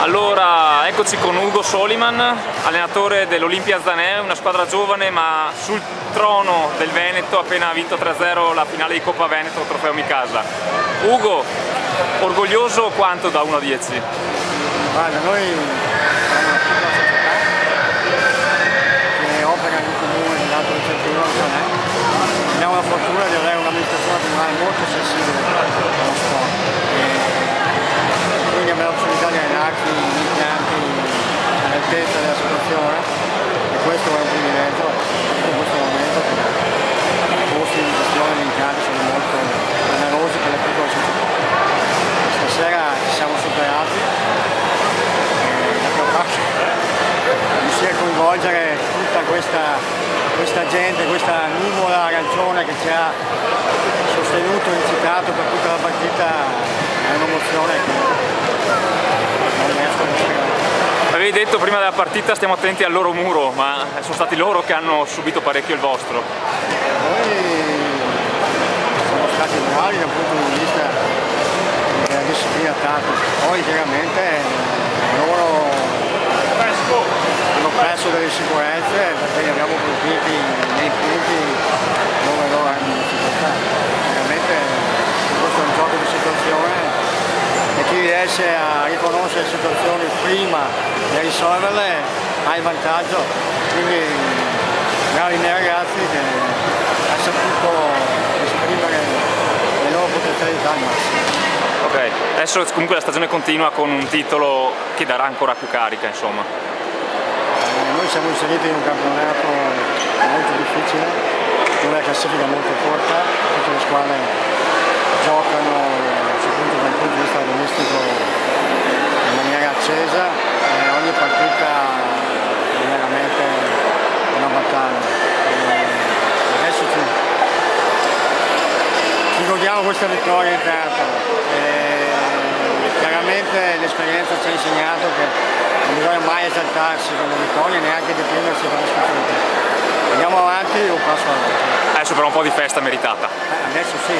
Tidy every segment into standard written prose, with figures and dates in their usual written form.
Allora, eccoci con Ugo Soliman, allenatore dell'Olimpia Zanè, una squadra giovane ma sul trono del Veneto, appena vinto 3-0 la finale di Coppa Veneto, trofeo Mikasa. Ugo, orgoglioso quanto da 1 a 10? Guarda, noi siamo una piccola società che opera in comune nell'altro centro di Zanè. Abbiamo la fortuna di avere un'amministrazione comunale molto sensibile allo sport. Quindi abbiamo la possibilità di allenarci in impianti all'altezza della situazione e questo è un privilegio in questo momento perché i costi di gestione degli impianti sono molto onerosi per le piccole società. Stasera ci siamo superati e abbiamo fatto riuscire a coinvolgere tutta questa gente, questa nuvola arancione che ci ha sostenuto e incitato per tutta la partita, è un'emozione che non riesco a spiegare. Avevi detto prima della partita stiamo attenti al loro muro, ma sono stati loro che hanno subito parecchio il vostro. Noi siamo stati bravi dal punto di vista della disciplina tattica, poi chiaramente loro hanno perso delle sicurezze perché li abbiamo colpiti nei punti dove loro hanno difficoltà. Chiaramente questo è un gioco di situazione e chi riesce a riconoscere le situazioni prima di risolverle ha il vantaggio. Quindi bravi i miei ragazzi che hanno saputo esprimere le loro potenzialità al massimo. Ok, adesso comunque la stagione continua con un titolo che darà ancora più carica, insomma. Noi siamo inseriti in un campionato molto difficile, dove la classifica è molto corta, tutte le squadre giocano soprattutto dal punto di vista agonistico in maniera accesa e ogni partita è veramente una battaglia. Adesso ci godiamo questa vittoria intanto. Chiaramente l'esperienza ci ha insegnato che non bisogna mai esaltarsi con le vittorie, neanche deprimersi per le sconfitte. Andiamo avanti un passo avanti. Adesso però un po' di festa meritata. Adesso sì.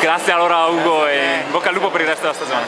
Grazie allora Ugo e in bocca al lupo per il resto della stagione.